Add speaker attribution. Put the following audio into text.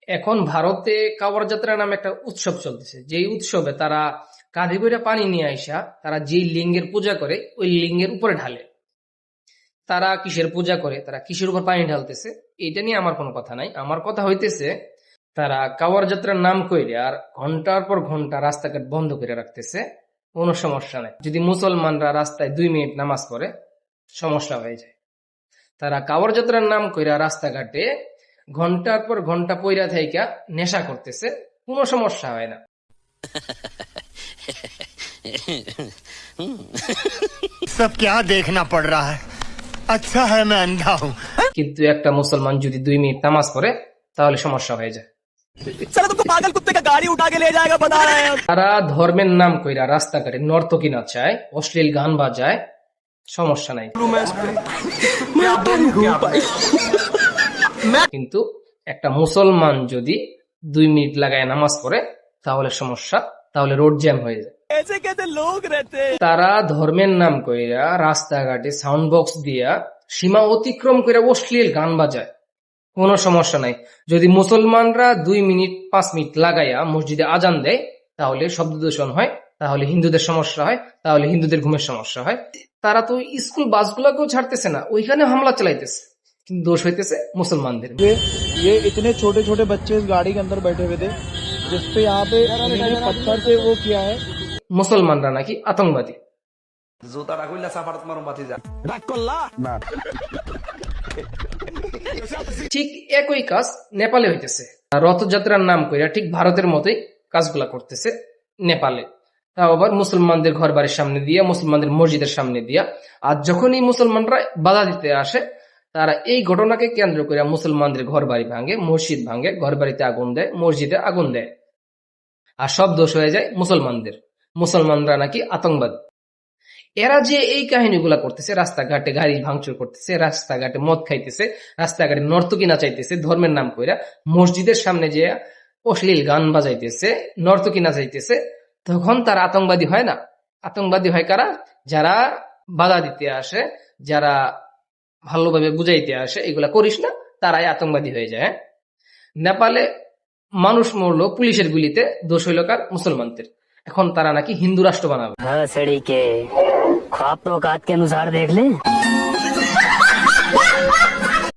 Speaker 1: এখন ভারতে কাওয়ার যাত্রা নামে একটা উৎসব চলতেছে, যেই উৎসবে তারা কাঁধে করে পানি নিয়ে আইসা তারা যেই লিঙ্গের পূজা করে ওই লিঙ্গের উপরে ঢালে। তারা কিসের পূজা করে, তারা কিসের উপর পানি ঢালতেছে, এটা নিয়ে আমার কোনো কথা নাই। আমার কথা হইতেছে তারা কাওয়ার যাত্রার নাম কইরে আর ঘন্টার পর ঘন্টা রাস্তাঘাট বন্ধ করে রাখতেছে। কোনো সমস্যা নাই, যদি মুসলমানরা রাস্তায় 2 মিনিট নামাজ পড়ে সমস্যা হয়ে যায়। তারা কাওয়ার যাত্রার নাম কইরা রাস্তাঘাটে ঘন্টার পর ঘন্টা পইরা থাইকা নেশা করতেছে, কোনো সমস্যা হয় না।
Speaker 2: सब क्या देखना पड़ रहा है, अच्छा है मैं अंधा हूँ।
Speaker 1: কিন্তু একটা মুসলমান যদি 2 মিনিট নামাজ পড়ে তাহলে সমস্যা হয়ে যায়।
Speaker 3: पागल कुत्ते का गाड़ी उठा के ले जाएगा बता रहे हैं।
Speaker 1: তারা ধর্মের নাম কইরা রাস্তাঘাটে নর্তকী নাচায়, অশ্লীল গান বাজায়, সমস্যা নাই। কিন্তু একটা মুসলমান যদি 2 মিনিট লাগায় নামাজ পড়ে তাহলে সমস্যা, তাহলে রোড জ্যাম হয়ে যায়।
Speaker 3: ऐसे कैसे लोग रहते हैं।
Speaker 1: তারা ধর্মের নাম কইরা রাস্তাঘাটে সাউন্ড বক্স দিয়া সীমা অতিক্রম করে অশ্লীল গান বাজায়, কোনো সমস্যা নাই। যদি মুসলমানরা 2 মিনিট 5 মিনিট লাগাইয়া মসজিদে আজান দেয় তাহলে শব্দ দূষণ হয়, তাহলে হিন্দুদের সমস্যা হয়, তাহলে হিন্দুদের ঘুমের সমস্যা হয়। তারা তো স্কুল বাসগুলোকেও ছাড়তেছে না, ওইখানে হামলা চালাইতেছে, কিন্তু দোষ হইতেছে মুসলমানদের।
Speaker 4: ये इतने छोटे छोटे बच्चे इस गाड़ी के अंदर बैठे हुए थे जिसपे यहाँ पे इन्होंने पत्थर से वो किया है।
Speaker 1: মুসলমানরা নাকি আতঙ্কবাদী। ঠিক একই কাজ নেপালে হইতেছে। রথযাত্রার নাম কইরা ঠিক ভারতের মতোই কাজগুলা করতেছে নেপালে, তাও আবার মুসলমানদের ঘর বাড়ির সামনে দিয়া, মুসলমানদের মসজিদের সামনে দিয়া। আর যখনই মুসলমানরা বাধা দিতে আসে তারা এই ঘটনাকে কেন্দ্র করে মুসলমানদের ঘর বাড়ি ভাঙে, মসজিদ ভাঙে, ঘর বাড়িতে আগুন দেয়, মসজিদে আগুন দেয়, আর সব দোষ হয়ে যায় মুসলমানদের। মুসলমানরা নাকি আতঙ্কবাদী। এরা যে এই কাহিনীগুলা করতেছে, রাস্তাঘাটে গাড়ি ভাঙচুর করতেছে, রাস্তাঘাটে মদ খাইতেছে, রাস্তাঘাটে নর্তকী নাচাইতেছে ধর্মের নাম কইরা, মসজিদের সামনে যে অশ্লীল গান বাজাইতেছে, নর্তকী নাচাইতেছে, তখন তারা আতঙ্কবাদী হয় না? আতঙ্কবাদী হয় কারা? যারা বাধা দিতে আসে, যারা ভালোভাবে বুঝাইতে আসে এগুলা করিস না, তারাই আতঙ্কবাদী হয়ে যায়। নেপালে মানুষ মরলো পুলিশের গুলিতে, দোষ হইল কার? মুসলমানদের। এখন তারা নাকি হিন্দু রাষ্ট্র বানাবে।
Speaker 5: सड़ी के ख्वाब तो औकात के अनुसार देख ले।